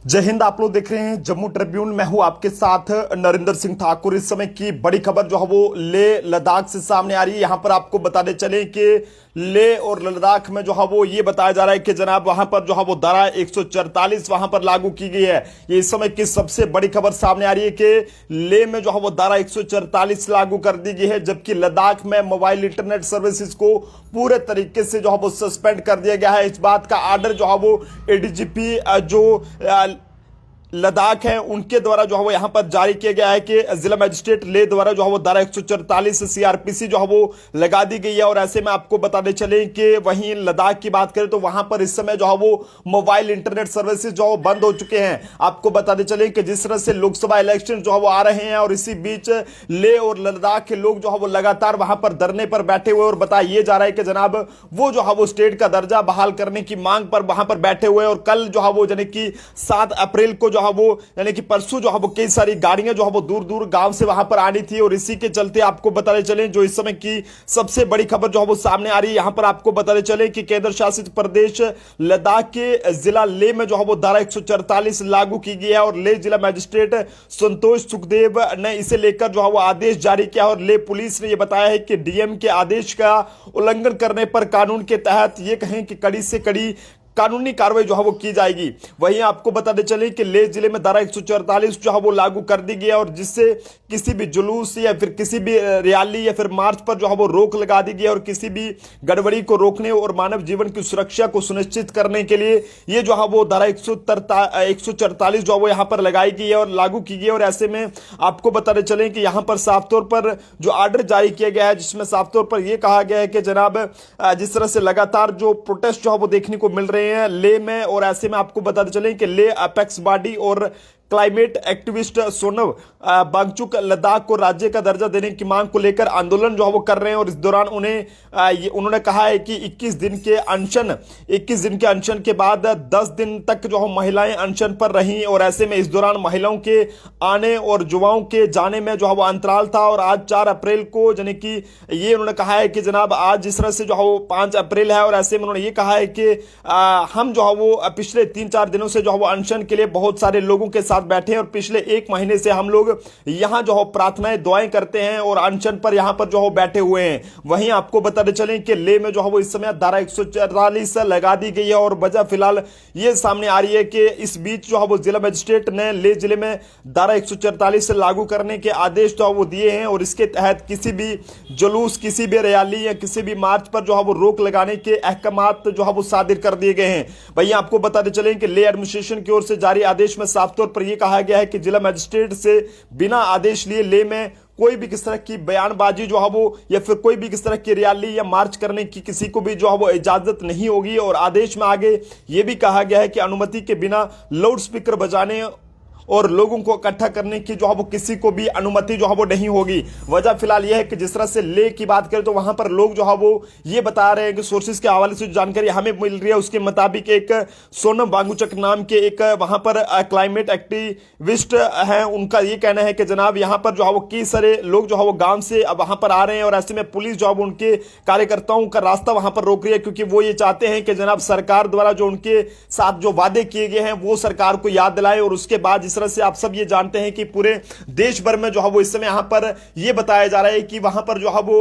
जय हिंद। आप लोग देख रहे हैं जम्मू ट्रिब्यून। मैं हूं आपके साथ नरेंद्र सिंह ठाकुर। इस समय की बड़ी खबर जो है वो लेह लद्दाख से सामने आ रही है। यहां पर आपको बताने चले कि लेह और लद्दाख में जो है वो ये बताया जा रहा है कि जनाब वहां पर जो है वो धारा 144 वहां पर लागू की गई है। ये इस समय की सबसे बड़ी खबर सामने आ रही है कि लेह में जो है वो धारा 144 लागू कर दी गई है, जबकि लद्दाख में मोबाइल इंटरनेट सर्विसेज को पूरे तरीके से जो है वो सस्पेंड कर दिया गया है। इस बात का आर्डर जो है वो एडीजीपी जो लद्दाख है उनके द्वारा जो है वो यहां पर जारी किया गया है कि जिला मजिस्ट्रेट लेह द्वारा जो है वो धारा 144 सीआरपीसी जो है वो लगा दी गई है। और ऐसे में आपको बताने चले कि वहीं लद्दाख की बात करें तो वहां पर इस समय जो है वो मोबाइल इंटरनेट सर्विसेज जो है बंद हो चुके हैं। आपको बताने चले कि जिस तरह से लोकसभा इलेक्शन जो है वो आ रहे हैं और इसी बीच लेह और लद्दाख के लोग जो है वो लगातार वहां पर धरने पर बैठे हुए और बताया ये जा रहा है कि जनाब वो जो है वो स्टेट का दर्जा बहाल करने की मांग पर वहां पर बैठे हुए। और कल जो है वो यानी कि 7 अप्रैल को जो है वो यानी कि परसों जो है वो कई सारी गाड़ियां जो है वो दूर दूर गांव से वहां पर आनी थी। और इसी के चलते आपको बताने चले जो इस समय की सबसे बड़ी खबर जो है वो सामने आ रही है। यहां पर आपको बताने चले कि केंद्र शासित प्रदेश लद्दाख के जिला लेह में जो है वो धारा 144 लागू की गई है। और लेह जिला मजिस्ट्रेट संतोष सुखदेव ने इसे लेकर जो है वो आदेश जारी किया। और लेह पुलिस ने यह बताया है कि डीएम के आदेश का उल्लंघन करने पर कानून के तहत ये कहें कि कड़ी से कड़ी कानूनी कार्रवाई जो है वो की जाएगी। वहीं आपको बताते चले कि लेह जिले में धारा 144 जो है वो लागू कर दी गई है और जिससे किसी भी जुलूस या फिर किसी भी रैली या फिर मार्च पर जो है वो रोक लगा दी गई है। और किसी भी गड़बड़ी को रोकने और मानव जीवन की सुरक्षा को सुनिश्चित करने के लिए ये जो है वो धारा 144 जो है वो यहाँ पर लगाई गई है और लागू की गई है। और ऐसे में आपको बताते चले कि यहाँ पर साफ तौर पर जो आर्डर जारी किया गया है जिसमें साफ तौर पर यह कहा गया है कि जनाब जिस तरह से लगातार जो प्रोटेस्ट जो है वो देखने को मिल रहे हैं लेह में। और ऐसे में आपको बताते चले कि लेह अपेक्स बॉडी और क्लाइमेट एक्टिविस्ट सोनम वांगचुक लद्दाख को राज्य का दर्जा देने की मांग को लेकर आंदोलन जो है वो कर रहे हैं। और इस दौरान उन्होंने कहा है कि 21 दिन के अनशन के बाद 10 दिन तक जो है महिलाएं अनशन पर रहीं। और ऐसे में इस दौरान महिलाओं के आने और युवाओं के जाने में जो है वो अंतराल था। और आज 4 अप्रैल को यानी कि ये उन्होंने कहा है कि जनाब आज जिस तरह से जो है वो 5 अप्रैल है और ऐसे में उन्होंने ये कहा है कि हम जो है वो पिछले 3-4 दिनों से जो है वो अनशन के लिए बहुत सारे लोगों के बैठे हैं और पिछले 1 महीने से हम लोग यहां जो है प्रार्थनाएं दुआएं करते हैं और अनशन पर यहां पर जो है बैठे हुए हैं। वहीं आपको बताते चलें कि लेह में जो है वो इस समय धारा 144 लगा दी गई है। और वजह फिलहाल ये सामने आ रही है कि इस बीच जो है वो जिला मजिस्ट्रेट ने लेह जिले में धारा 144 लागू करने के आदेश जो है वो दिए हैं। और इसके तहत किसी भी जुलूस, किसी भी रैली या किसी भी मार्च पर जो है वो रोक लगाने के अहकामात जो है वो सादिर कर दिए गए हैं। वहीं आपको बताते चलें कि लेह एडमिनिस्ट्रेशन की ओर से जारी आदेश में साफ तौर पर यह कहा गया है कि जिला मजिस्ट्रेट से बिना आदेश लिए लेह में कोई भी किस तरह की बयानबाजी जो है वो या फिर कोई भी किस तरह की रैली या मार्च करने की किसी को भी जो है वो इजाजत नहीं होगी। और आदेश में आगे ये भी कहा गया है कि अनुमति के बिना लाउड स्पीकर बजाने और लोगों को इकट्ठा करने की जो है वो किसी को भी अनुमति जो है वो नहीं होगी। वजह फिलहाल यह है कि जिस तरह से लेह की बात करें तो वहां पर लोग जो है वो ये बता रहे हैं कि सोर्सेज के हवाले से जो जानकारी हमें मिल रही है उसके मुताबिक एक सोनम वांगचुक नाम के एक वहां पर क्लाइमेट एक्टिविस्ट हैं, उनका ये कहना है कि जनाब यहाँ पर जो है वो कई सारे लोग जो है वो गांव से अब वहां पर आ रहे हैं। और ऐसे में पुलिस जो है उनके कार्यकर्ताओं का रास्ता वहां पर रोक रही है क्योंकि वो ये चाहते हैं कि जनाब सरकार द्वारा जो उनके साथ जो वादे किए गए हैं वो सरकार को याद दिलाए। और उसके बाद जिस तरह से आप सब ये जानते हैं कि पूरे देश भर में जो है वो इस समय यहां पर ये बताया जा रहा है कि वहां पर जो है वो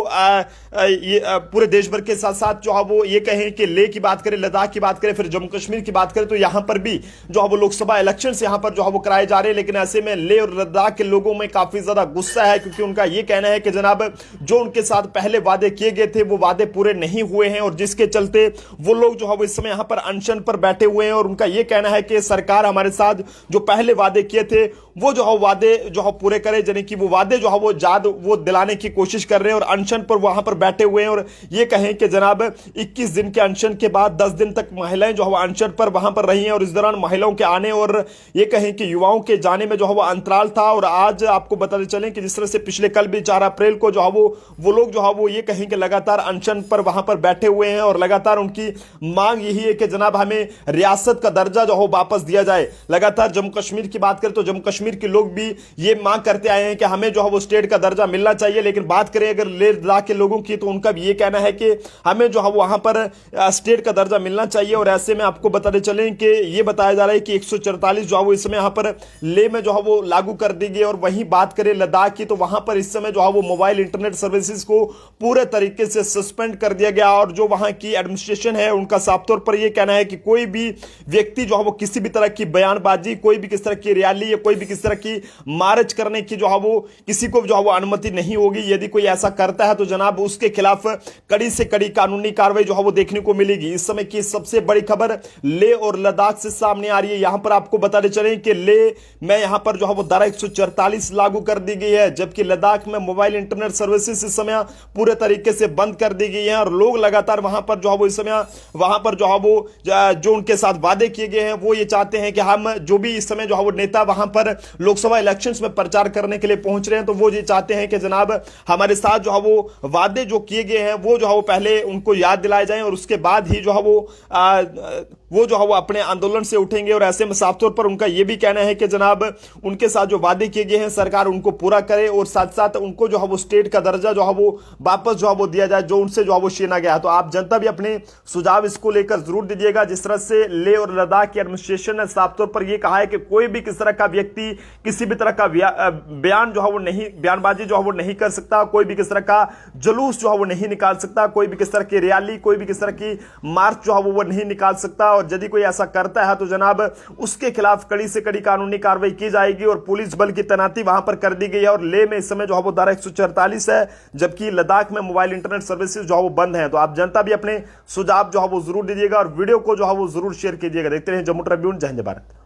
पूरे देश भर के साथ साथ जो है वो ये कहें कि लेह की बात करें, लद्दाख की बात करें, फिर जम्मू कश्मीर की बात करें तो यहां पर भी जो है वो लोकसभा इलेक्शन से यहां पर जो है वो कराए जा रहे हैं। लेकिन ऐसे में लेह और लद्दाख के लोगों में काफी ज्यादा गुस्सा है क्योंकि उनका ये कहना है कि जनाब जो उनके साथ पहले वादे किए गए थे वो वादे पूरे नहीं हुए हैं और जिसके चलते वो लोग जो है वो इस समय यहां पर अनशन पर बैठे हुए हैं। और उनका ये कहना है कि सरकार हमारे साथ जो पहले वादे किए थे वो जो है वादे जो है पूरे करे, यानी कि वो वादे जो है वो याद वो दिलाने की कोशिश कर रहे हैं। और अनशन पर वहां पर बैठे हुए हैं और ये कहें कि जनाब 21 दिन के अनशन के बाद 10 दिन तक महिलाएं जो है अनशन पर वहां पर रही हैं। और इस दौरान महिलाओं के आने और ये कहें कि युवाओं के जाने में जो है वो अंतराल था। और आज आपको बताते चलें कि जिस तरह से पिछले कल भी 4 अप्रैल को जो है वो लोग जो है वो ये कहें कि लगातार अनशन पर वहां पर बैठे हुए हैं और लगातार उनकी मांग यही है कि जनाब हमें रियासत का दर्जा जो हो वापस दिया जाए। लगातार जम्मू कश्मीर की बात बात करें तो जम्मू कश्मीर के लोग भी ये मांग करते आए हैं कि हमें जो है वो स्टेट का दर्जा मिलना चाहिए। लेकिन बात करें अगर लेह लद्दाख के लोगों की तो उनका भी ये कहना है कि हमें जो है वहां पर स्टेट का दर्जा मिलना चाहिए। और ऐसे में आपको बताते चलें कि ये बताया जा रहा है कि 144 जो है वो इस समय यहां पर लेह में जो है वो लागू कर दी गई। और वहीं बात करें लद्दाख की तो वहां पर इस समय जो है वो मोबाइल इंटरनेट सर्विसेज को पूरे तरीके से सस्पेंड कर दिया गया। और जो वहां की एडमिनिस्ट्रेशन है उनका साफ तौर पर यह कहना है कि कोई भी व्यक्ति जो है वो किसी भी तरह की बयानबाजी, कोई भी किस तरह की रैली या कोई भी किस तरह की मार्च करने की जो है वो किसी को जो है वो अनुमति नहीं होगी। यदि कोई ऐसा करता है तो जनाब उसके खिलाफ कड़ी से कड़ी कानूनी कार्रवाई जो है वो देखने को मिलेगी। इस समय की सबसे बड़ी खबर लेह और लद्दाख से सामने आ रही है। यहां पर आपको बताते चलें कि लेह में यहां पर जो है वो धारा 144 लागू कर दी गई है, जबकि लद्दाख में मोबाइल इंटरनेट सर्विसेज इस समय पूरे तरीके से बंद कर दी गई है। और लोग लगातार वहां पर जो है वो इस समय वहां पर जो है वो जो उनके साथ वादे किए गए हैं वो ये चाहते हैं कि हम जो भी इस समय जो है वो नेता वहां पर लोकसभा इलेक्शंस में प्रचार करने के लिए पहुंच रहे हैं तो वो ये चाहते हैं कि जनाब हमारे साथ जो है वो वादे जो किए गए हैं वो जो है वो पहले उनको याद दिलाए जाएं और उसके बाद ही जो है वो जो है वो अपने आंदोलन से उठेंगे। और ऐसे में साफ तौर पर उनका यह भी कहना है कि जनाब उनके साथ जो वादे किए गए हैं सरकार उनको पूरा करे और साथ साथ उनको जो है वो स्टेट का दर्जा जो है वो वापस जो है वो दिया जाए जो उनसे जो है वो छीना गया है। तो आप जनता भी अपने सुझाव इसको लेकर जरूर दीजिएगा। जिस तरह से लेह और लद्दाख की एडमिनिस्ट्रेशन ने साफ तौर पर यह कहा है कि कोई भी किस तरह का व्यक्ति किसी भी तरह का बयान जो है वो नहीं, बयानबाजी जो है वो नहीं कर सकता, कोई भी किस तरह का जुलूस जो है वो नहीं निकाल सकता, कोई भी किस तरह की रैली, कोई भी किस तरह की मार्च जो है वो नहीं निकाल सकता। और यदि कोई ऐसा करता है तो जनाब उसके खिलाफ कड़ी से कड़ी कानूनी कार्रवाई की जाएगी। और पुलिस बल की तैनाती वहां पर कर दी गई है। और लेह में इस समय जो है वो धारा 144 है, जबकि लद्दाख में मोबाइल इंटरनेट सर्विसेज जो है वो बंद है। तो आप जनता भी अपने सुझाव जो है वो जरूर दीजिएगा और वीडियो को जो है वो जरूर शेयर कीजिएगा। देखते रहिए जम्मू ट्रिब्यून। जय हिंद भारत।